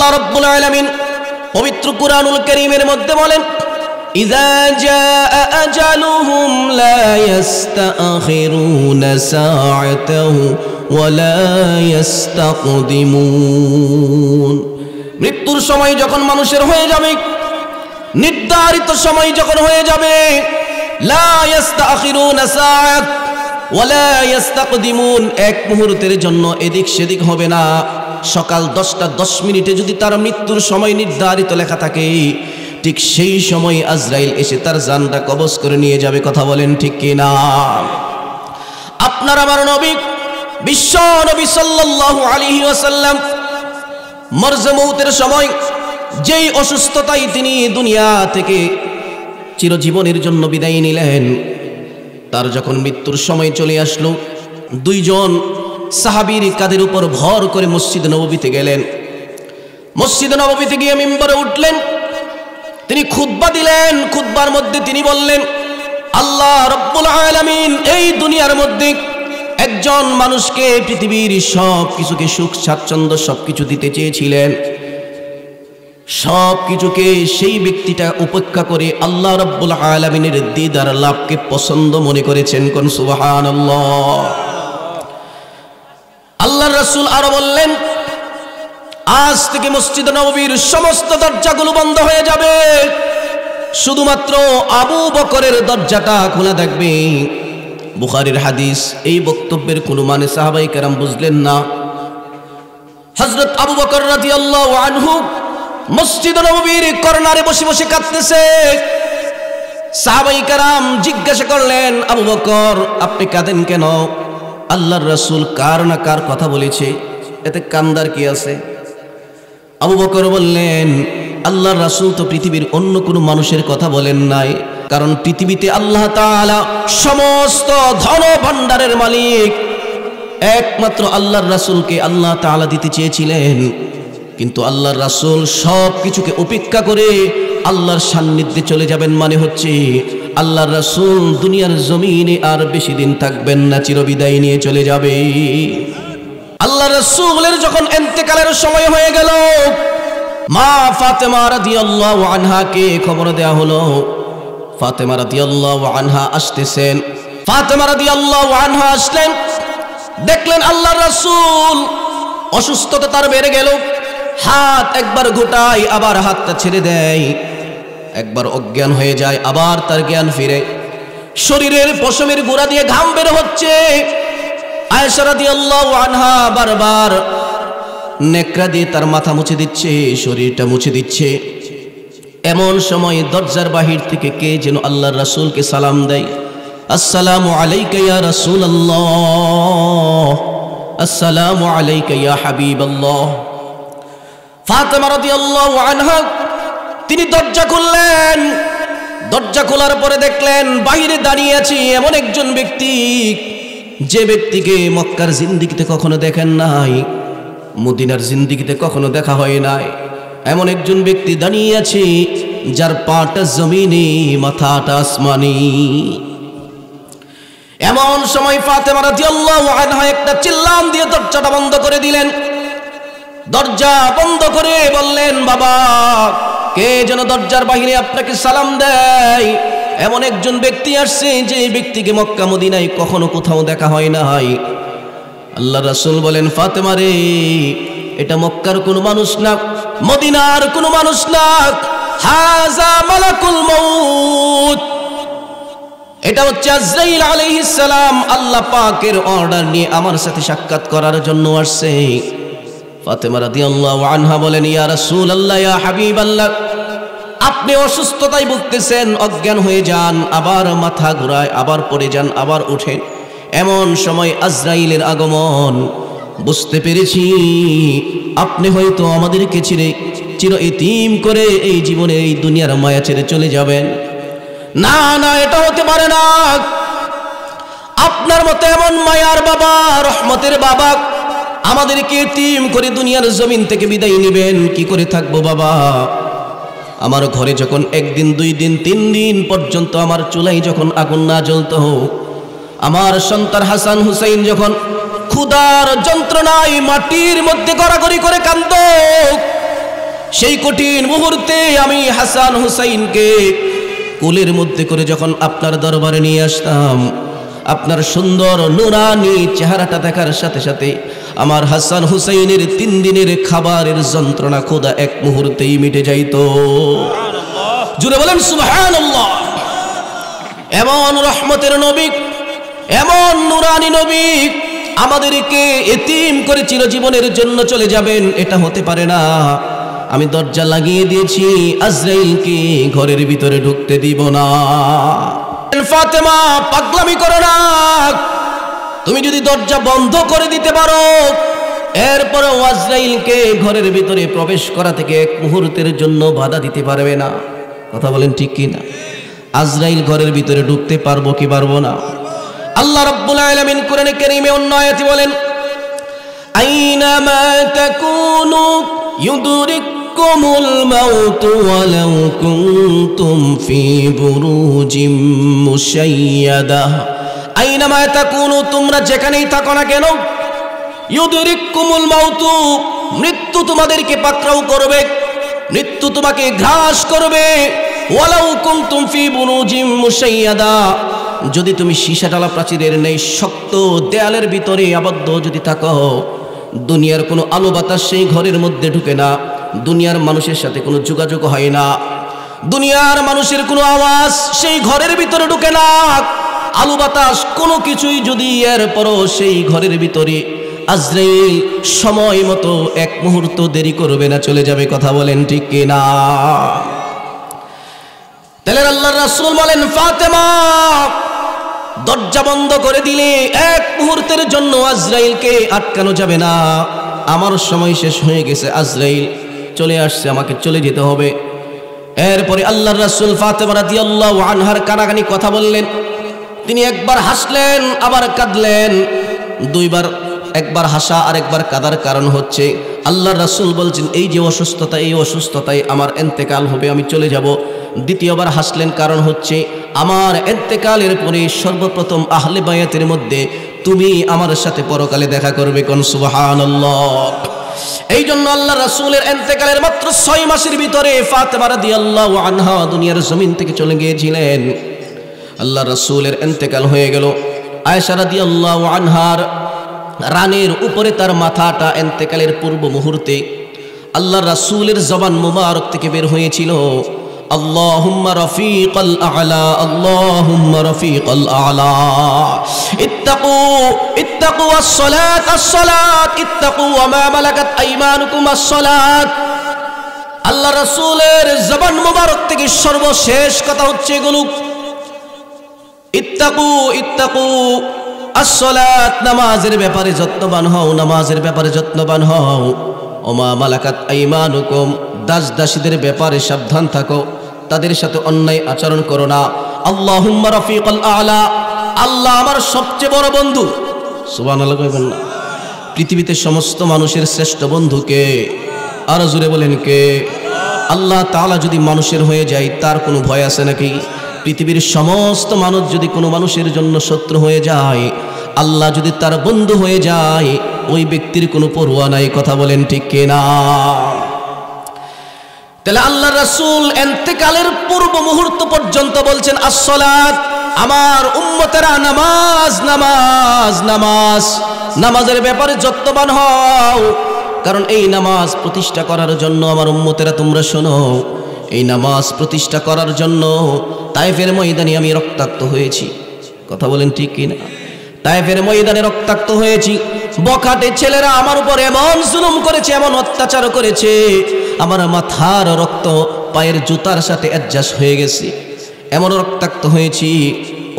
আল্লাহ রাব্বুল আলামিন পবিত্র কুরআনুল কারীমের মধ্যে বলেন, ইযা জাআ আজালুহুম লা ইস্তাখিরুনা সাআতাহু ওয়া লা ইস্তাকদিমুন। মৃত্যুর সময় যখন মানুষের হয়ে যাবে, নির্ধারিত সময় যখন হয়ে যাবে, লা ইস্তাখিরুনা সাআত ওয়া লা ইস্তাকদিমুন, এক মুহূর্তের জন্য এদিক সেদিক হবে না। সকাল 10টা 10 মিনিটে যদি তার মৃত্যুর সময় নির্ধারিত লেখা থাকে, ঠিক সেই সময় আজরাইল এসে তার জানটা কবজ করে নিয়ে যাবে। কথা বলেন ঠিক কি না? আপনার আমার নবী বিশ্ব নবী সাল্লাল্লাহু আলাইহি ওয়াসাল্লাম মরজে মউতের সময় যেই অসুস্থতায় তিনি দুনিয়া থেকে চিরজীবনের জন্য বিদায় নিলেন, তার যখন মৃত্যুর সময় চলে আসলো, দুইজন সাহাবীর কাঁধের উপর ভর করে মসজিদ নববীতে গেলেন। মসজিদ নববীতে গিয়ে মিম্বরে উঠলেন, তিনি খুতবা দিলেন। খুতবার মধ্যে তিনি বললেন, আল্লাহ রাব্বুল আলামিন এই দুনিয়ার মধ্যে একজন মানুষকে পৃথিবীর সব কিছুকে সুখ স্বাচ্ছন্দ্য সবকিছু দিতে চেয়েছিলেন। সব কিছুকে সেই ব্যক্তিটা উপেক্ষা করে আল্লাহ রাব্বুল আলামিনের দিদার লাভকে পছন্দ মনে করেছেন। কোন সুবহানাল্লাহ। আল্লাহর রাসূল আরো বললেন, আজ থেকে মসজিদ নববীর সমস্ত দরজাগুলো বন্ধ হয়ে যাবে, শুধুমাত্র আবু বকরের দরজাটা খোলা থাকবে। বুখারীর হাদিস। এই বক্তব্যের কোনো মানে সাহাবায়ে কেরাম বুঝলেন না। হযরত আবু বকর রাদিয়াল্লাহু আনহু মসজিদ নববীর কর্নারে বসে বসে কাঁদতেছে। সাহাবায়ে কেরাম জিজ্ঞাসা করলেন, আবু বকর আপনি কাঁদেন কেন? আল্লাহর রাসূল কার না কার কথা বলেছে, এতে কান্দার কি আছে? আবু বকর বললেন, আল্লাহর রাসূল তো পৃথিবীর অন্য কোনো মানুষের কথা বলেন নাই, কারণ পৃথিবীতে আল্লাহ তাআলা সমস্ত ধন ভাণ্ডারের মালিক, একমাত্র আল্লাহর রাসূলকে আল্লাহ তাআলা দিতে চেয়েছিলেন, কিন্তু আল্লাহর রাসূল সব কিছুকে উপেক্ষা করে আল্লাহর সান্নিধ্যে চলে যাবেন। মানে হচ্ছে আল্লাহর রাসূল দুনিয়ার জমিনে আর বেশি দিন থাকবেন না, চিরবিদায় নিয়ে চলে যাবে। আল্লাহর রাসূলের যখন ইন্তেকালের সময় হয়ে গেল, মা ফাতেমা রাদিয়াল্লাহু আনহাকে খবর দেয়া হলো। ফাতেমা রাদিয়াল্লাহু আনহা আসতেছেন। ফাতেমা রাদিয়াল্লাহু আনহা আসলেন, দেখলেন আল্লাহর রাসূল অসুস্থতা তার বেড়ে গেল। হাত একবার ঘোটায়, আবার হাতটা ছেড়ে দেয়, একবার অজ্ঞান হয়ে যায়, আবার তার জ্ঞান ফিরে। শরীরের পশমের গোড়া দিয়ে ঘাম বের হচ্ছে। আয়েশা রাদিয়াল্লাহু আনহা বারবার নেকড়া দিয়ে তার মাথা মুছে দিচ্ছে, শরীরটা মুছে দিচ্ছে। এমন সময় দরজার বাহির থেকে কে যেন আল্লাহর রাসূলকে সালাম দেয়, আসসালামু আলাইকা ইয়া রাসূলুল্লাহ, আসসালামু আলাইকা ইয়া হাবিবাল্লাহ। ফাতেমা রাদিয়াল্লাহু আনহা তিনি দরজা খুললেন। দরজা খোলার পরে দেখলেন বাহিরে দাঁড়িয়ে আছে এমন একজন ব্যক্তি, যে ব্যক্তিকে মক্কার জিন্দেগিতে কখনো দেখেন নাই, মদিনার জিন্দেগিতে কখনো দেখা হয় নাই। এমন একজন ব্যক্তি দাঁড়িয়ে আছে যার পাটা জমিনে, মাথাটা আসমানি। এমন সময় ফাতেমা রাদিয়াল্লাহু আনহা একটা চিল্লাম দিয়ে দরজাটা বন্ধ করে দিলেন। দরজা বন্ধ করে বললেন, বাবা কে যেন দরজার বাহিরে আপনাকে সালাম দেয়। এমন একজন ব্যক্তি আসছে যে ব্যক্তিকে মক্কা মদিনায় কখনো কোথাও দেখা হয় নাই। আল্লাহর রাসূল বলেন, ফাতেমা রে, এটা মক্কার কোনো মানুষ না, মদিনার কোনো মানুষ না, হাযা মালাকুল মউত, এটা হচ্ছে আজরাইল আলাইহিস সালাম। আল্লাহ পাকের অর্ডার নিয়ে আমার সাথে সাক্ষাৎ করার জন্য আসছে। ফাতেমা রাদিয়াল্লাহু আনহা বলেন, ইয়া রাসূলুল্লাহ, ইয়া হাবিবাল্লাহ, আপনি অসুস্থতায় ভুগতেছেন, অজ্ঞান হয়ে যান, আবার মাথা ঘুরায়, আবার পড়ে যান, আবার ওঠেন। এমন সময় আজরাইলের আগমন। বুঝতে পেরেছি আপনি হয়তো আমাদেরকে ছেড়ে চির এতিম করে এই জীবনে এই দুনিয়ার মায়া ছেড়ে চলে যাবেন। না না, এটা হতে পারে না। আপনার মতো এমন মায়ার বাবা, রহমতের বাবা আমাদেরকে এতিম করে দুনিয়ার জমিন থেকে বিদায় নেবেন, কি করে থাকবো বাবা? আমার ঘরে যখন একদিন, 2 দিন, 3 দিন পর্যন্ত আমার চুলায় যখন আগুন না জ্বলতো, আমার সন্তান হাসান হুসাইন যখন ক্ষুধার যন্ত্রণায় মাটির মধ্যে গড়াগড়ি করে কাঁদত, সেই কঠিন মুহূর্তে আমি হাসান হুসাইনকে কোলের মধ্যে করে যখন আপনার দরবারে নিয়ে আসতাম, আপনার সুন্দর নুরানি চেহারাটা দেখার সাথে সাথে আমার হাসান হুসাইনের 3 দিনের খাবারের যন্ত্রণা খোদা এক মুহূর্তেই মিটে যাইত। জুড়ে বলেন সুবহানাল্লাহ। এমন রহমতের নবী, এমন নুরানি নবী আমাদেরকে এতিম করে চিরজীবনের জন্য চলে যাবেন, এটা হতে পারে না। আমি দরজা লাগিয়ে দিয়েছি, আজরাইলকে ঘরের ভিতরে ঢুকতে দিব না। ফাতেমা, পাগলামি করো না। তুমি যদি দরজা বন্ধ করে দিতে পারো, এরপরেও আজরাইলকে ঘরের ভিতরে প্রবেশ করা থেকে এক মুহূর্তের জন্য বাধা দিতে পারবে না। কথা বলেন ঠিক কি না? আজরাইল ঘরের ভিতরে ঢুকতে পারবো কি পারবো না? আল্লাহ রাব্বুল আলামিন কোরআনে কারীমে অন্য আয়াতে বলেন, আইনামা তাকুনু ইউদরিকুমুল মাউতু ওয়ালাউ কুনতুম ফি বুরুজিম মুশাইয়াদা। আইনামা তাকুনু, তোমরা যেখানেই থাকো না কেন, ইউদরিকুমুল মাউতু, মৃত্যু তোমাদেরকে পাকড়াও করবে, মৃত্যু তোমাকে গ্রাস করবে। ওয়ালাউ কুনতুম ফি বুরুজিম মুশাইয়াদা, যদি তুমি সীসাডালা প্রাচীরের নেই শক্ত দেয়ালের ভিতরে আবদ্ধ যদি থাকো, দুনিয়ার কোনো আলো বাতাস সেই ঘরের মধ্যে ঢুকে না, দুনিয়ার মানুষের সাথে কোনো যোগাযোগ হয় না, দুনিয়ার মানুষের কোনো আওয়াজ সেই ঘরের ভিতরে ঢুকে না, আলো বাতাস কোনো কিছুই যদি, এরপরও সেই ঘরের ভিতরে আজরাইল সময় মতো এক মুহূর্ত দেরি করবে না, চলে যাবে। কথা বলেন ঠিক কিনা? তাহলে আল্লাহর রাসূল বলেন, ফাতেমা, দরজা বন্ধ করে দিলে এক মুহূর্তের জন্য আজরাইলকে আটকানো যাবে না। আমার সময় শেষ হয়ে গেছে, আজরাইল চলে আসছে, আমাকে চলে যেতে হবে। এরপরে আল্লাহর রাসূল ফাতেমা রাদিয়াল্লাহু আনহার কানাকানি কথা বললেন। তিনি একবার হাসলেন, আবার কাঁদলেন, দুইবার, একবার হাসা আর একবার কাঁদার কারণ হচ্ছে আল্লাহর রাসূল বলছেন, এই যে অসুস্থতা, এই অসুস্থতায় আমার ইন্তেকাল হবে, আমি চলে যাব। দ্বিতীয়বার হাসলেন, কারণ হচ্ছে আমার ইন্তেকালের পরে সর্বপ্রথম আহলে বায়াতের মধ্যে তুমি আমার সাথে পরকালে দেখা করবে। কোন সুবহানাল্লাহ। এই জন্য আল্লাহ রাসূলের ইন্তেকালের মাত্র 6 মাসের ভিতরে ফাতেমা রাদিয়াল্লাহু আনহা দুনিয়ার জমিন থেকে চলে গিয়েছিলেন। আল্লাহ রাসূলের ইন্তেকাল হয়ে গেল। আয়েশা রাদিয়াল্লাহু আনহার রানের উপরে তার মাথাটা ইন্তেকালের পূর্ব মুহূর্তে আল্লাহ রাসূলের জবান মুবারক থেকে বের হয়েছিল, আল্লাহুম্মা রফিকাল আ'লা, আল্লাহুম্মা রফিকাল আ'লা, ইত্তাকু আস-সালাত, আস-সালাত, ইত্তাকু ওয়া মা মালাকাত আইমানুকুম আস-সালাত। আল্লাহ রাসূলের জবান মুবারক থেকে সর্বশেষ কথা হচ্ছে এগুলো, ইত্তাকু, ইত্তাকু আস-সালাত, নামাজের ব্যাপারে যত্নবান হও, নামাজের ব্যাপারে যত্নবান হও। ওমা মালাকাত আইমানুকুম, দাস দাসীদের ব্যাপারে সাবধান থাকো, তাদের সাথে অন্যায় আচরণ করো না। আল্লাহুম্মা রফিকাল আ'লা, আল্লাহ আমার সবচেয়ে বড় বন্ধু। সুবহানাল্লাহ কইবেন না? পৃথিবীতে সমস্ত মানুষের শ্রেষ্ঠ বন্ধু কে? আর জোরে বলেন কে? আল্লাহ তাআলা যদি মানুষের হয়ে যায় তার কোনো ভয় আছে নাকি? পৃথিবীর সমস্ত মানুষ যদি কোনো মানুষের জন্য শত্রু হয়ে যায়, আল্লাহ যদি তার বন্ধু হয়ে যায়, ওই ব্যক্তির কোনো পরোয়া নাই। কথা বলেন ঠিক কিনা? তাহলে আল্লাহ রাসূল ইন্তেকালের পূর্ব মুহূর্ত পর্যন্ত বলছেন, আস-সালাত, আমার উম্মতেরা নামাজ, নামাজ, নামাজ, নামাজের ব্যাপারে যত্নবান হও। কারণ এই নামাজ প্রতিষ্ঠা করার জন্য আমার উম্মতেরা তোমরা শোনো, এই নামাজ প্রতিষ্ঠা করার জন্য তায়েফের ময়দানে আমি রক্তাক্ত হয়েছি। কথা বলেন ঠিক কিনা? তায়েফের ময়দানে রক্তাক্ত হয়েছি। বখাটে ছেলেরা আমার উপর এমন জুলুম করেছে, এমন অত্যাচার করেছে, আমার মাথার রক্ত পায়ের জুতার সাথে অ্যাডজাস্ট হয়ে গেছে। এমন রক্তাক্ত হয়েছি,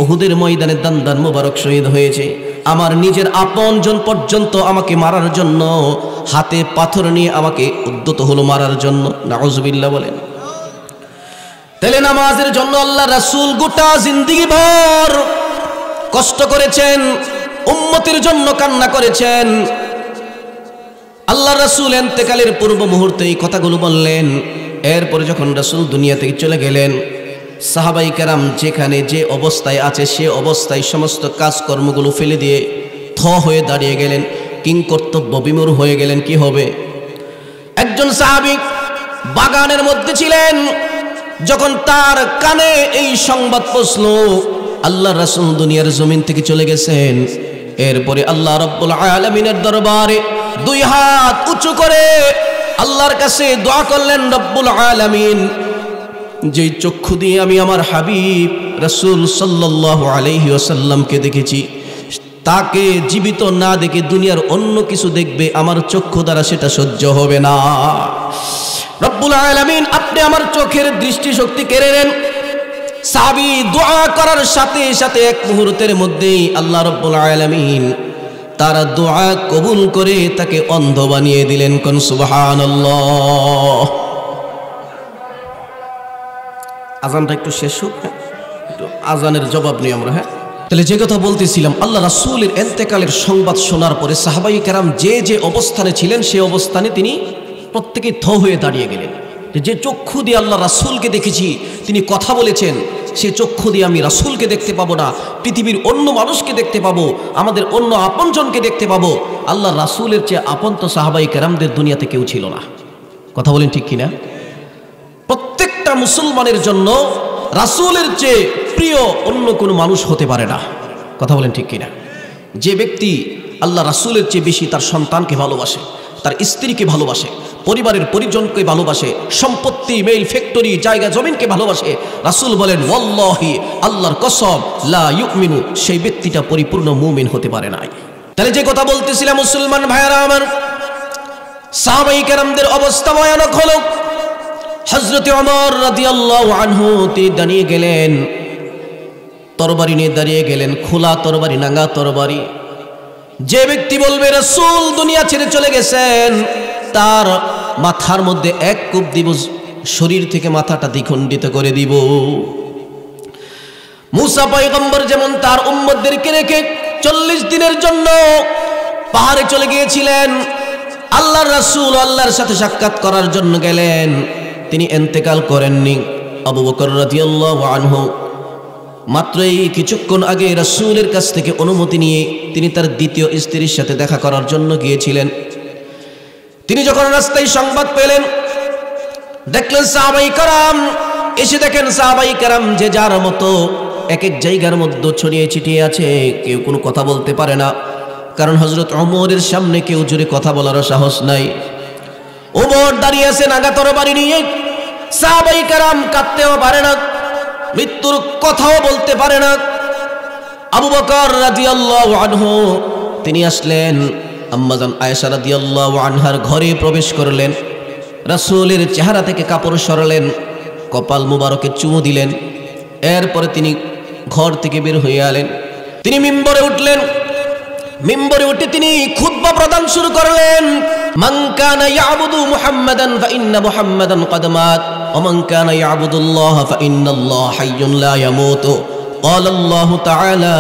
উহুদের ময়দানে দান মোবারক শহীদ হয়েছে। আমার নিজের আপনজন পর্যন্ত আমাকে মারার জন্য হাতে পাথর নিয়ে আমাকে উদ্যত হলো মারার জন্য। নাউজুবিল্লাহ বলেন। তাহলে নামাজের জন্য আল্লাহ রাসূল গোটা জিন্দেগি ভর কষ্ট করেছেন, উম্মতের জন্য কান্না করেছেন। আল্লাহ রাসূল ইন্তেকালের পূর্ব মুহূর্তে এই কথাগুলো বললেন। এরপরে যখন রাসূল দুনিয়া থেকে চলে গেলেন, সাহাবাই কেরাম যেখানে যে অবস্থায় আছে সে অবস্থায় সমস্ত কাজকর্মগুলো ফেলে দিয়ে থ হয়ে দাঁড়িয়ে গেলেন, কিংকর্তব্য বিমূঢ় হয়ে গেলেন। কি হবে? একজন সাহাবী বাগানের মধ্যে ছিলেন। যখন তার কানে এই সংবাদ পৌঁছল আল্লাহর রাসূল দুনিয়ার জমিন থেকে চলে গেছেন, এরপরে আল্লাহ রাব্বুল আলামিনের দরবারে দুই হাত উঁচু করে আল্লাহর কাছে দোয়া করলেন, রব্বুল আলামিন, যেই চক্ষু দিয়ে আমি আমার হাবিব রাসূল সাল্লাল্লাহু আলাইহি ওয়াসাল্লামকে দেখেছি, তাকে জীবিত না দেখে দুনিয়ার অন্য কিছু দেখবে, আমার চক্ষু দ্বারা সেটা সহ্য হবে না। রব্বুল আলামিন, আপনি আমার চোখের দৃষ্টিশক্তি কেড়ে নেন। সাহাবী দোয়া করার সাথে সাথে এক মুহূর্তের মধ্যেই আল্লাহ রব্বুল আলামিন তার দোয়া কবুল করে তাকে অন্ধ বানিয়ে দিলেন। কোন সুবহানাল্লাহ। আজানটা একটু শেষ হোক, একটু আজানের জবাব নিই আমরা। হ্যাঁ, তাহলে যে কথা বলতেছিলাম, আল্লাহ রাসূলের ইন্তেকালের সংবাদ শোনার পরে সাহাবায়ে কেরাম যে যে অবস্থানে ছিলেন সেই অবস্থানে তিনি প্রত্যেকে থ হয়ে দাঁড়িয়ে গেলেন। যে চক্ষু দিয়ে আল্লাহ রাসূলকে দেখেছি, তিনি কথা বলেছেন, সে চক্ষু দিয়ে আমি রাসূলকে দেখতে পাবো না, পৃথিবীর অন্য মানুষকে দেখতে পাবো, আমাদের অন্য আপনজনকে দেখতে পাবো। আল্লাহ রাসূলের চেয়ে আপন তো সাহাবায়ে কেরামদের দুনিয়াতে কেউ ছিল না। কথা বলেন ঠিক কিনা? প্রত্যেকটা মুসলমানের জন্য রাসূলের চেয়ে প্রিয় অন্য কোনো মানুষ হতে পারে না। কথা বলেন ঠিক কিনা? যে ব্যক্তি আল্লাহ রাসূলের চেয়ে বেশি তার সন্তানকে ভালোবাসে, তার স্ত্রীকে ভালোবাসে, পরিবারের পরিজনকে ভালোবাসে, সম্পত্তি, মেইল, ফ্যাক্টরি, জায়গা জমিনকে ভালোবাসে, রাসূল বলেন ওয়াল্লাহি, আল্লাহর কসম, লা ইউমিনু, সেই ব্যক্তিটা পরিপূর্ণ মুমিন হতে পারে না। তাহলে যে কথা বলতেছিলাম মুসলমান ভাইয়েরা আমার, সাহাবায়ে কেরামদের অবস্থা ভয়ানক হলো। হযরত ওমর রাদিয়াল্লাহু আনহু তিনি দাঁড়িয়ে গেলেন, তরবারি নিয়ে দাঁড়িয়ে গেলেন, খোলা তরবারি, নাঙ্গা তরবারি। যে ব্যক্তি বলবে রাসূল দুনিয়া ছেড়ে চলে গেছেন, তার মাথার মধ্যে এক কূপ দিব, শরীর থেকে মাথাটা দ্বিখণ্ডিত করে দিব। মুসা পয়গম্বর যেমন তার উম্মতদেরকে রেখে 40 দিনের জন্য পাহাড়ে চলে গিয়েছিলেন, আল্লাহর রাসূল আল্লাহর সাথে সাক্ষাৎ করার জন্য গেলেন, তিনি ইন্তেকাল করেননি। আবু বকর রাদিয়াল্লাহু আনহু মাত্র এই কিছুক্ষণ আগে রাসূলের কাছ থেকে অনুমতি নিয়ে তিনি তার দ্বিতীয় স্ত্রীর সাথে দেখা করার জন্য গিয়েছিলেন। তিনি যখন রাস্তায় সংবাদ পেলেন, দেখলেন সাহাবায়ে কেরাম এসে, দেখেন সাহাবায়ে কেরাম যে যার মতো এক এক জায়গার মধ্যে ছড়িয়ে ছিটিয়ে আছে, কেউ কোনো কথা বলতে পারে না, কারণ হযরত ওমরের সামনে কেউ জোরে কথা বলার সাহস নাই। ওমর দাঁড়িয়ে আছে নাগা তরবারি নিয়ে, সাহাবায়ে কেরাম কাঁদতেও পারে না, মৃত্যুর কথাও বলতে পারে না। আবু বকর রাদিয়াল্লাহু আনহু তিনি আসলেন, আম্মাজান আয়েশা রাদিয়াল্লাহু আনহার ঘরে প্রবেশ করলেন, রাসূলের চেহারা থেকে কাপড় সরালেন, কপাল মুবারকে চুমু দিলেন, এরপরে তিনি ঘর থেকে বের হয়ে এলেন। তিনি মিম্বরে উঠলেন, মিম্বরে উঠে তিনি খুতবা প্রদান শুরু করলেন। মান কানা ইয়াবুদু মুহাম্মাদান ফা ইন্না মুহাম্মাদান ক্বাদ মাত ওয়া মান কানা ইয়াবুদুল্লাহ ফা ইন্নাল্লাহা হাইয়্যুন লা ইয়ামুতু ক্বালা আল্লাহু তাআলা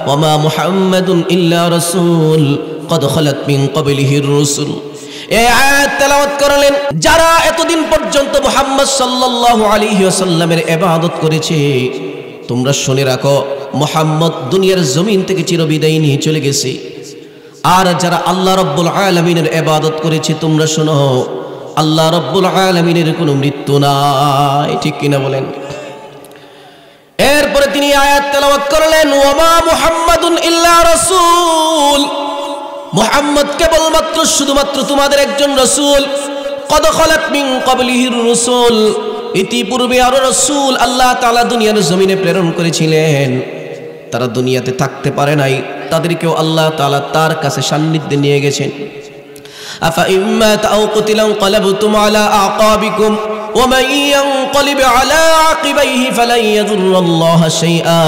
ওয়া মা মুহাম্মাদুন ইল্লা রাসূল ক্বাদ খালাত মিন ক্বাবলিহির রাসূল। এই আয়াত তেলাওয়াত করলেন। যারা এতদিন পর্যন্ত মুহাম্মদ সাল্লাল্লাহু আলাইহি ওয়াসাল্লামের ইবাদত করেছে, তোমরা শুনে রাখো, মুহাম্মদ দুনিয়ার জমিন থেকে চিরবিদায় নিয়ে চলে গেছে। আর যারা আল্লাহ রাব্বুল আলামিনের ইবাদত করেছে, তোমরা শোনো, আল্লাহ রাব্বুল আলামিনের কোনো মৃত্যু নাই। ঠিক কিনা বলেন? এরপরে তিনি আয়াত তেলাওয়াত করলেন, ওয়া মা মুহাম্মাদুন ইল্লা রাসূল, মুহাম্মদ কেবলমাত্র শুধুমাত্র তোমাদের একজন রাসূল। ক্বাদ খালাত মিন ক্বাবলিহির রাসূল, ইতিপূর্বে আরো রাসূল আল্লাহ তাআলা দুনিয়ার জমিনে প্রেরণ করেছিলেন, তারা দুনিয়াতে থাকতে পারে নাই, তাদেরকেও আল্লাহ তাআলা তার কাছে সান্নিধ্যে নিয়ে গেছেন। আফা ইম্মা তাও কুতিলান ক্বালাবতুম আলা আকাবিকুম ওয়া মান ইয়ানকালিব আলা আকিবাইহি ফালান ইয়াদুররাল্লাহা শাইআ।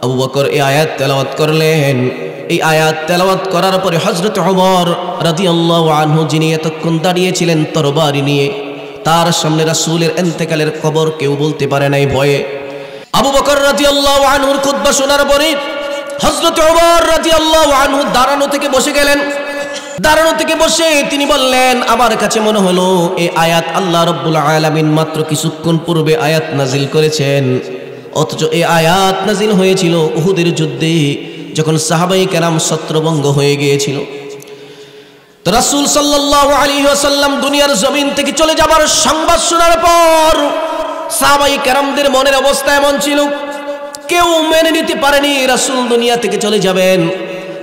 আবু বকর এই আয়াত তেলাওয়াত করলেন। এই আয়াত তেলাওয়াত করার পরে হযরত ওমর রাদিয়াল্লাহু আনহু, যিনি এতক্ষণ দাঁড়িয়েছিলেন তরবারি নিয়ে, তার সামনে রাসূলের ইন্তেকালের খবর কেউ বলতে পারে নাই ভয়ে। আবু বকর রাদিয়াল্লাহু আনহুর খুতবা শোনার পরে হযরত ওমর রাদিয়াল্লাহু আনহু দাঁড়ানো থেকে বসে গেলেন। দাঁড়ানো থেকে বসে তিনি বললেন, আমার কাছে মনে হলো এই আয়াত আল্লাহ রাব্বুল আলামিন মাত্র কিছুক্ষণ পূর্বে আয়াত নাজিল করেছেন, অথচ এই আয়াত নাজিল হয়েছিল উহুদের যুদ্ধে, যখন সাহাবায়ে কেরাম ছত্রভঙ্গ হয়ে গিয়েছিল। তো রাসূল সাল্লাল্লাহু আলাইহি ওয়াসাল্লাম দুনিয়ার জমিন থেকে চলে যাবার সংবাদ শোনার পর সাহাবায়ে কেরামদের মনের অবস্থা এমন ছিল, কেউ মেনে নিতে পারেনি রাসূল দুনিয়া থেকে চলে যাবেন।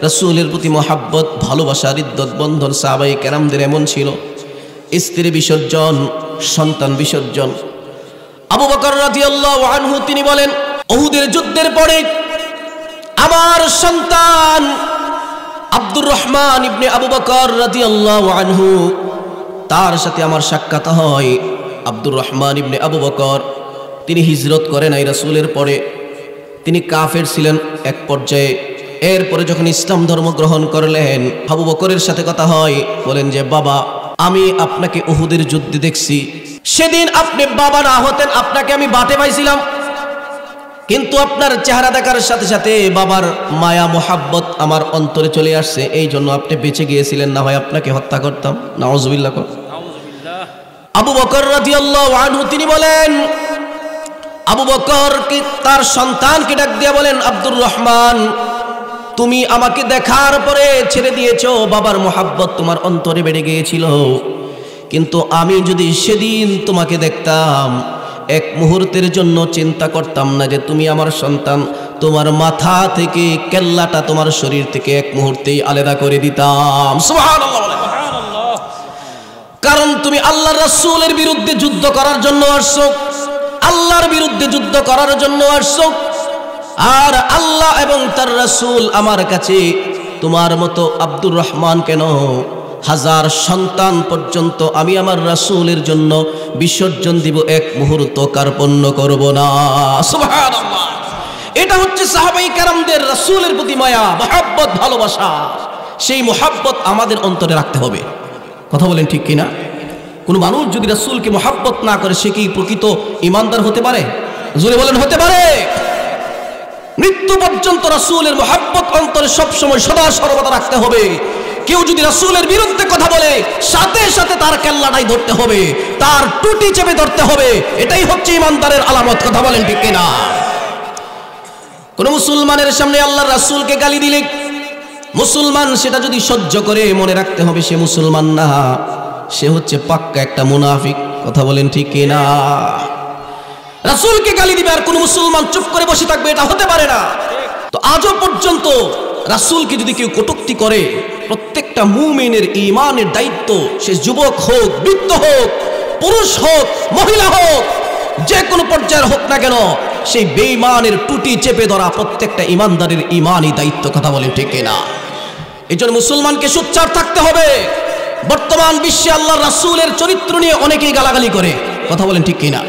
রাসূলের প্রতি মহব্বত, ভালোবাসা, হৃদ্যত বন্ধন সাহাবায়ে কেরামদের এমন ছিল, স্ত্রী বিসর্জন, সন্তান বিসর্জন। আবু বকর রাদিয়াল্লাহু আনহু তিনি বলেন, উহুদের যুদ্ধের পরে আমার সন্তান আব্দুর রহমান ইবনে আবু বকর রাদিয়াল্লাহু আনহু, তার সাথে আমার সাক্ষাৎ হয়। আব্দুর রহমান ইবনে আবু বকর তিনি হিজরত করেন নাই রাসূলের পরে, তিনি কাফের ছিলেন এক পর্যায়ে। এরপরে যখন ইসলাম ধর্ম গ্রহণ করলেন, আবু বকরের সাথে কথা হয়, বলেন যে বাবা, আমি আপনাকে উহুদের যুদ্ধে দেখছি, সেদিন আপনি বাবা না হতেন আপনাকে আমি বাটে পাইছিলাম, কিন্তু আপনার চেহারা দেখার সাথে সাথে বাবার মায়া মোহাব্বত আমার অন্তরে চলে আসছে, এই জন্য আপনি বেঁচে গিয়েছিলেন, না হয় আপনাকে হত্যা করতাম। নাউজুবিল্লাহ। আবু বকর রাদিয়াল্লাহু আনহু তিনি বলেন, আবু বকর কি তার সন্তানকে ডাক দিয়ে বলেন, আব্দুর রহমান, তুমি আমাকে দেখার পরে ছেড়ে দিয়েছো, বাবার মোহাব্বত তোমার অন্তরে বেড়ে গিয়েছিল, কিন্তু আমি যদি সেদিন তোমাকে দেখতাম, এক মুহূর্তের জন্য চিন্তা করতাম না যে তুমি আমার সন্তান, তোমার মাথা থেকে কেল্লাটা তোমার শরীর থেকে এক মুহূর্তেই আলাদা করে দিতাম। সুবহানাল্লাহ। কারণ তুমি আল্লাহর রাসূলের বিরুদ্ধে যুদ্ধ করার জন্য আসছো, আল্লাহর বিরুদ্ধে যুদ্ধ করার জন্য আসছো, আর আল্লাহ এবং তার রাসূল আমার কাছে তোমার মতো আব্দুর রহমান কেন, হাজার সন্তান পর্যন্ত আমি আমার রাসূলের জন্য বিসর্জন দিব, এক মুহূর্ত কার্পণ্য করব না। সুবহানাল্লাহ। এটা হচ্ছে সাহাবায়ে কেরামদের রাসূলের প্রতি মায়া, মহব্বত, ভালোবাসা। সেই মহব্বত আমাদের অন্তরে রাখতে হবে। কথা বলেন ঠিক কিনা? কোন মানুষ যদি রাসূলকে মহব্বত না করে, সে কি প্রকৃত ঈমানদার হতে পারে? জোরে বলেন, হতে পারে? মৃত্যু পর্যন্ত রাসূলের মহব্বত অন্তরে সবসময় সদা সর্বদা রাখতে হবে। কেউ যদি রাসূলের বিরুদ্ধে কথা বলে, সাথে সাথে তার কেল্লাটাই ধরতে হবে, তার টুটি চেপে ধরতে হবে। এটাই হচ্ছে ঈমানদারের আলামত। কথা বলেন ঠিক কিনা? কোন মুসলমানের সামনে আল্লাহর রাসূলকে গালি দিলে মুসলমান সেটা যদি সহ্য করে, মনে রাখতে হবে সে মুসলমান না, সে হচ্ছে পাক্কা একটা মুনাফিক। কথা বলেন ঠিক কিনা? রাসূলকে গালি দিবে আর কোন মুসলমান চুপ করে বসে থাকবে, এটা হতে পারে না। তো আজও পর্যন্ত রাসূলকে যদি কেউ কটূক্তি করে, প্রত্যেকটা মুমিনের ঈমানের দায়িত্ব, সে যুবক হোক, বৃদ্ধ হোক, পুরুষ হোক, মহিলা হোক, যে কোনো পর্যায়ের হোক না কেন, সেই বেঈমানের টুটি চেপে ধরা প্রত্যেকটা ঈমানদারের ঈমানি দায়িত্ব। কথা বলেন ঠিক কিনা? এই জন্য মুসলমানকে সোচ্চার থাকতে হবে। বর্তমান বিশ্বে আল্লাহর রাসূলের চরিত্র নিয়ে অনেকেই গালাগালি করে। কথা বলেন ঠিক কিনা?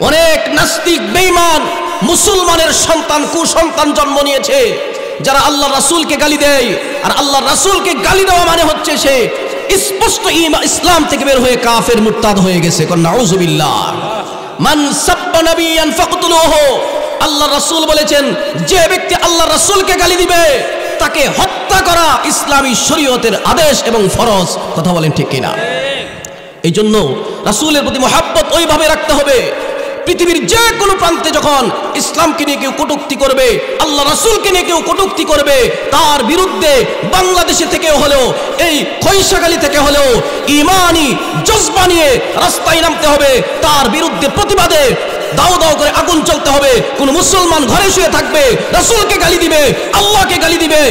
অনেক নাস্তিক বেঈমান মুসলমানের সন্তান, কুসন্তান জন্ম নিয়েছে, যারা আল্লাহ রাসূলকে গালি দেয়। আর আল্লাহ রাসূলকে গালি দেওয়া মানে হচ্ছে সে স্পষ্ট ইসলাম থেকে বের হয়ে কাফের মুরতাদ হয়ে গেছে। নাউযুবিল্লাহ। মান সাব্বা নাবিয়ান ফাকতুলুহু, আল্লাহ রাসূল বলেছেন, যে ব্যক্তি আল্লাহ রাসূলকে গালি দিবে তাকে হত্যা করা ইসলামী শরীয়তের আদেশ এবং ফরজ। কথা বলেন ঠিক কিনা? এই জন্য রাসূলের প্রতি মহব্বত ওইভাবে রাখতে হবে। পৃথিবীর যে কোনো প্রান্তে যখন ইসলামকে নিয়ে কেউ কটূক্তি করবে, আল্লাহ রাসূলকে নিয়ে কেউ কটূক্তি করবে, তার বিরুদ্ধে বাংলাদেশে থেকে হলেও, এই খৈশাখালী থেকে হলেও ঈমানি জজবা নিয়ে রাস্তায় নামতে হবে। তার বিরুদ্ধে প্রতিবাদে দাও দাও করে আগুন জ্বলতে হবে। কোন মুসলমান ঘরে শুয়ে থাকবে, রাসূলকে গালি দিবে, আল্লাহকে গালি দিবে,